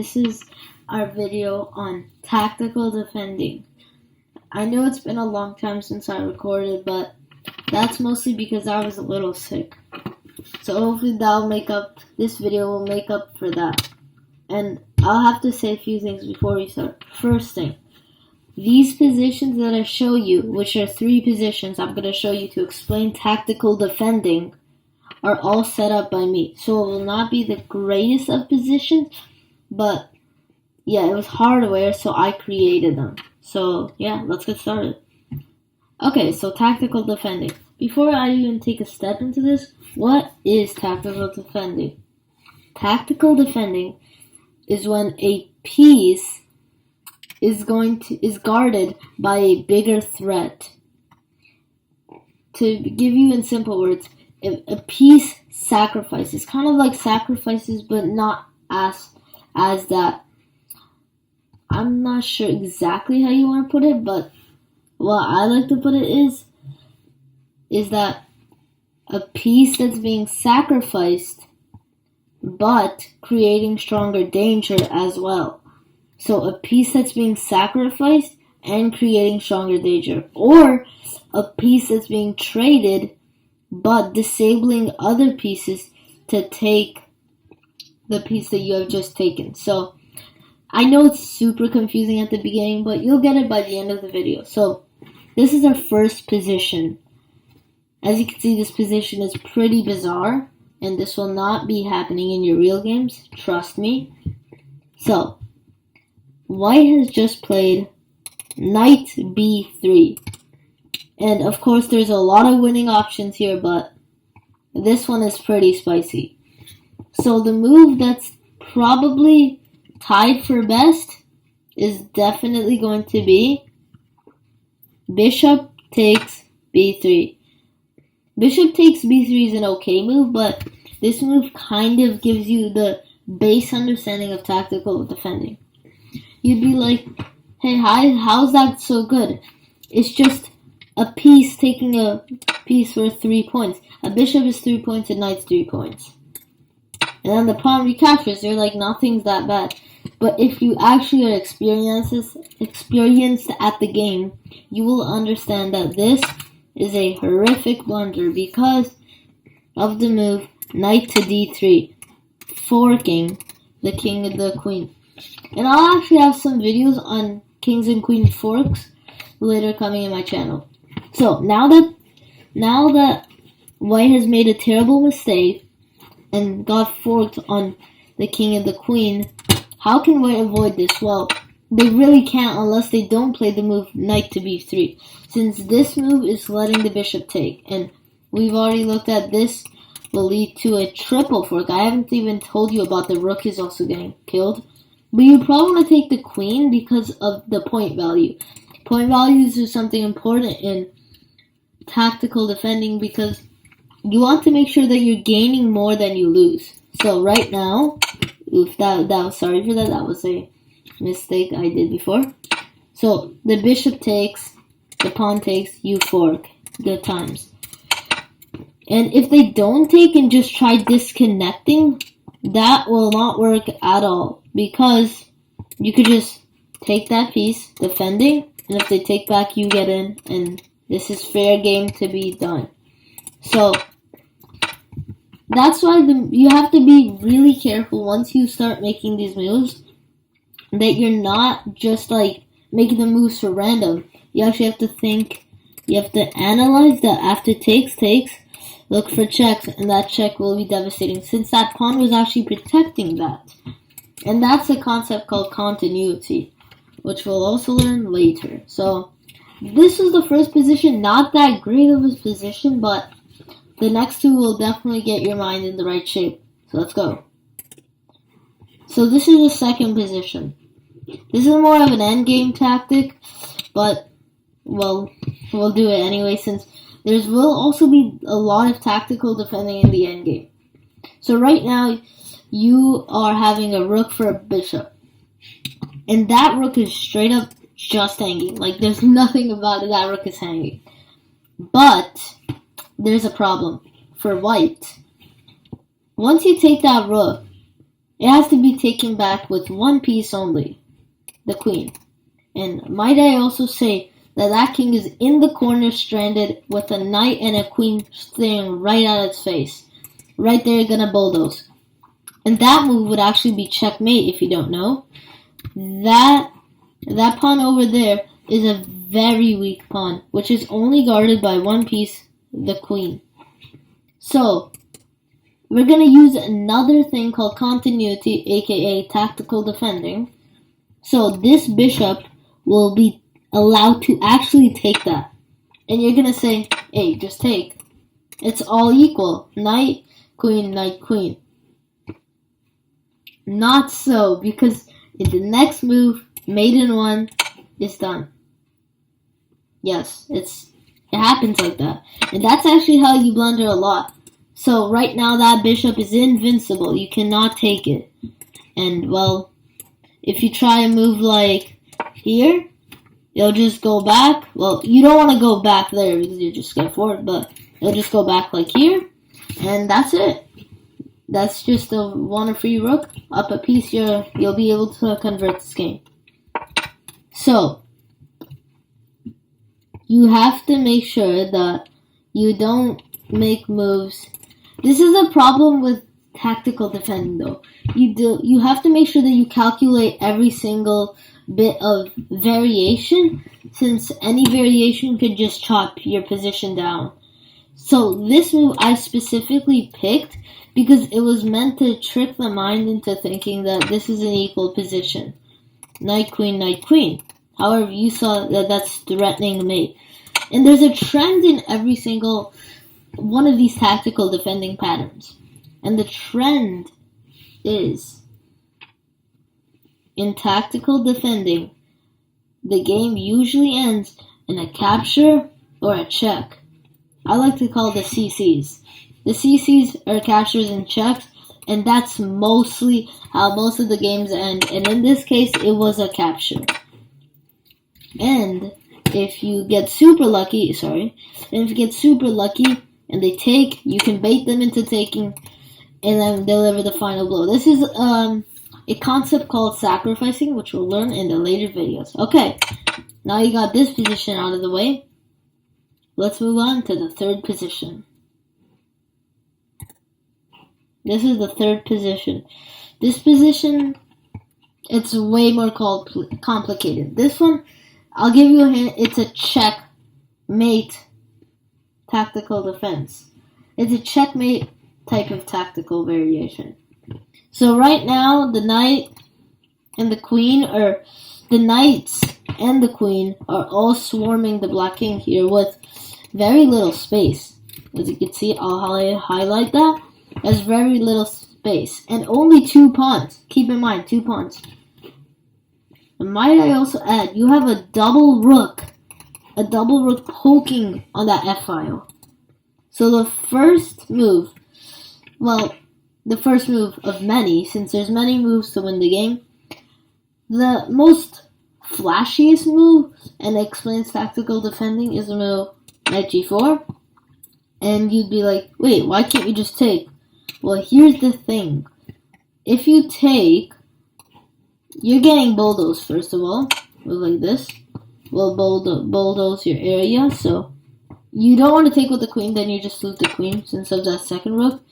this is our video on tactical defending. I know it's been a long time since I recorded, but that's mostly because I was a little sick. So hopefully this video will make up for that. And I'll have to say a few things before we start. First thing, these positions that I show you, which are 3 positions I'm going to show you to explain tactical defending, are all set up by me. So it will not be the greatest of positions, but yeah, it was hardware, so I created them. So yeah, let's get started. Okay, so tactical defending. Before I even take a step into this, what is tactical defending? Tactical defending is when a piece is guarded by a bigger threat. To give you in simple words, if a piece sacrifices, kind of like sacrifices, but not as that. I'm not sure exactly how you want to put it, but what I like to put it is that a piece that's being sacrificed, but creating stronger danger as well. So a piece that's being sacrificed and creating stronger danger, or a piece that's being traded but disabling other pieces to take the piece that you have just taken. So I know it's super confusing at the beginning, but you'll get it by the end of the video. So this is our first position. As you can see, this position is pretty bizarre, and this will not be happening in your real games, trust me. So white has just played knight b3. And of course there's a lot of winning options here, but this one is pretty spicy. So the move that's probably tied for best is definitely going to be bishop takes b3. Bishop takes b3 is an okay move, but this move kind of gives you the base understanding of tactical defending. You'd be like, hey, how's that so good? It's just a piece taking a piece worth 3 points. A bishop is 3 points, a knight's 3 points. And then the pawn recaptures, you're like, nothing's that bad. But if you actually are experienced at the game, you will understand that this is a horrific blunder because of the move knight to d3, forking the king and the queen. And I'll actually have some videos on kings and queen forks later coming in my channel. So now that white has made a terrible mistake and got forked on the king and the queen, how can white avoid this? Well, they really can't unless they don't play the move knight to b3, since this move is letting the bishop take, and we've already looked at this will lead to a triple fork. I haven't even told you about the rook is also getting killed, but you probably want to take the queen because of the point value. Point values are something important in tactical defending because you want to make sure that you're gaining more than you lose. So right now, sorry for that. That was a mistake I did before. So the bishop takes, the pawn takes, you fork. Good times. And if they don't take and just try disconnecting, that will not work at all because you could just take that piece, defending, and if they take back, you get in, and this is fair game to be done. So that's why you have to be really careful once you start making these moves that you're not just like making the moves for random. You actually have to think, you have to analyze that after takes, look for checks, and that check will be devastating since that pawn was actually protecting that. And that's a concept called continuity, which we'll also learn later. So this is the first position, not that great of a position, but the next two will definitely get your mind in the right shape. So let's go. So this is the second position. This is more of an endgame tactic, but well, we'll do it anyway since there will also be a lot of tactical defending in the endgame. So right now, you are having a rook for a bishop. And that rook is straight up just hanging. Like, there's nothing about it. That rook is hanging. But there's a problem for white. Once you take that rook, It has to be taken back with one piece only, the queen. And might I also say that king is in the corner stranded with a knight and a queen staring right at its face. Right there, gonna bulldoze. And that move would actually be checkmate if you don't know. That pawn over there is a very weak pawn, which is only guarded by one piece, the queen. So, we're going to use another thing called continuity, aka tactical defending. So, this bishop will be allowed to actually take that. And you're going to say, hey, just take. It's all equal. Knight, queen, knight, queen. Not so, because in the next move, mate in one is done. Yes, it happens like that. And that's actually how you blunder a lot. So right now that bishop is invincible. You cannot take it. And well, if you try a move like here, it'll just go back. Well, you don't want to go back there because you just get forward, but it'll just go back like here. And that's it. That's just a one free rook. Up a piece, you'll be able to convert this game. So, you have to make sure that you don't make moves. This is a problem with tactical defending though. You have to make sure that you calculate every single bit of variation, since any variation could just chop your position down. So this move I specifically picked because it was meant to trick the mind into thinking that this is an equal position. Knight, queen, knight, queen. However, you saw that that's threatening the mate. And there's a trend in every single one of these tactical defending patterns. And the trend is, in tactical defending, the game usually ends in a capture or a check. I like to call the CCs. The CCs are captures and checks, and that's mostly how most of the games end. And in this case, it was a capture. And if you get super lucky, and they take, you can bait them into taking and then deliver the final blow. This is a concept called sacrificing, which we'll learn in the later videos. Okay, now you got this position out of the way. Let's move on to the third position. This is the third position. This position, it's way more complicated. This one, I'll give you a hint, it's a checkmate tactical defense. It's a checkmate type of tactical variation. So right now, the knight and the queen, or the knights and the queen, are all swarming the black king here with very little space. As you can see, I'll highlight that. There's very little space. And only 2 pawns. Keep in mind, 2 pawns. And might I also add, you have a double rook. A double rook poking on that f-file. So the first move, well, the first move of many, since there's many moves to win the game, the most flashiest move and explains tactical defending is the move knight g4. And you'd be like, wait, why can't you just take? Well, here's the thing. If you take, you're getting bulldoze first of all. Move like this. Will bulldoze your area. So you don't want to take with the queen, then you just loot the queen since of that second rook.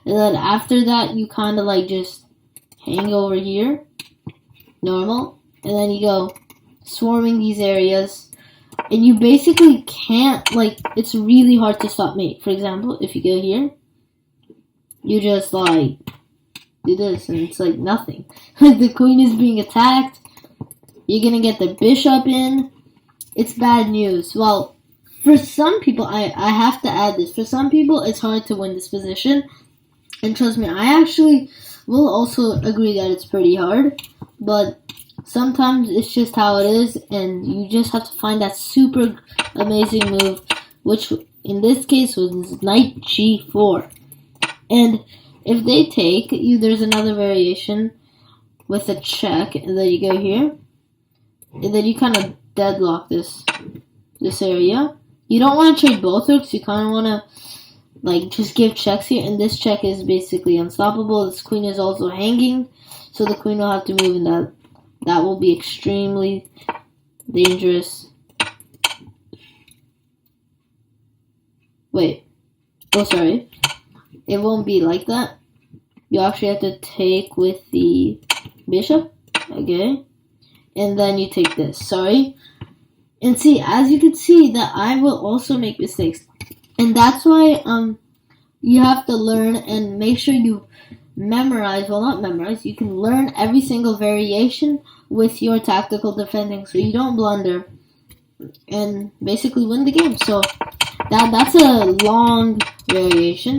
And then after that, you kind of like just hang over here. Normal. And then you go swarming these areas. And you basically can't, like, it's really hard to stop mate. For example, if you go here, you just, like, do this, and it's, like, nothing. The queen is being attacked. You're gonna get the bishop in. It's bad news. Well, for some people, I have to add this. For some people, it's hard to win this position. And trust me, I actually will also agree that it's pretty hard. But sometimes it's just how it is, and you just have to find that super amazing move, which in this case was knight g4. And if they take, there's another variation with a check, and then you go here, and then you kind of deadlock this area. You don't want to trade both rooks, you kind of want to like just give checks here, and this check is basically unstoppable. This queen is also hanging, so the queen will have to move, and that will be extremely dangerous. Wait. Oh, sorry. It won't be like that. You actually have to take with the bishop. Okay. And then you take this. Sorry. And see, as you can see, that I will also make mistakes. And that's why you have to learn and make sure you memorize. Well, not memorize. You can learn every single variation with your tactical defending, so you don't blunder and basically win the game. So that's a long variation,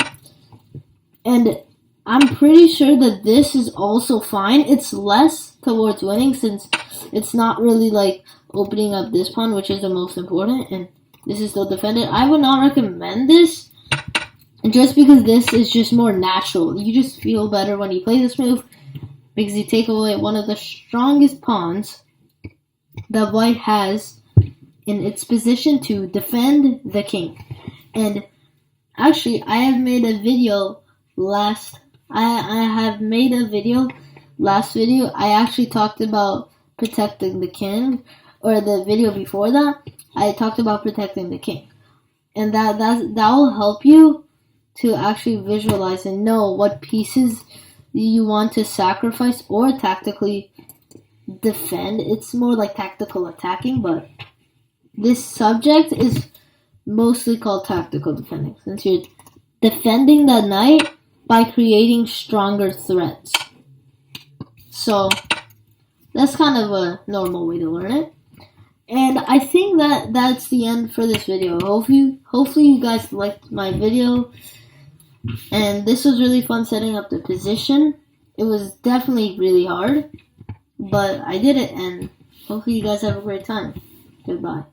and I'm pretty sure that this is also fine. It's less towards winning since it's not really like opening up this pawn, which is the most important, and this is still defended. I would not recommend this just because this is just more natural. You just feel better when you play this move because you take away one of the strongest pawns that white has in its position to defend the king. And actually, I have made a video last video. I actually talked about protecting the king, or the video before that, I talked about protecting the king. And that will help you to actually visualize and know what pieces you want to sacrifice or tactically defend. It's more like tactical attacking, but this subject is mostly called tactical defending, since you're defending the knight by creating stronger threats. So that's kind of a normal way to learn it. And I think that's the end for this video. Hopefully you guys liked my video. And this was really fun setting up the position. It was definitely really hard, but I did it, and hopefully you guys have a great time. Goodbye.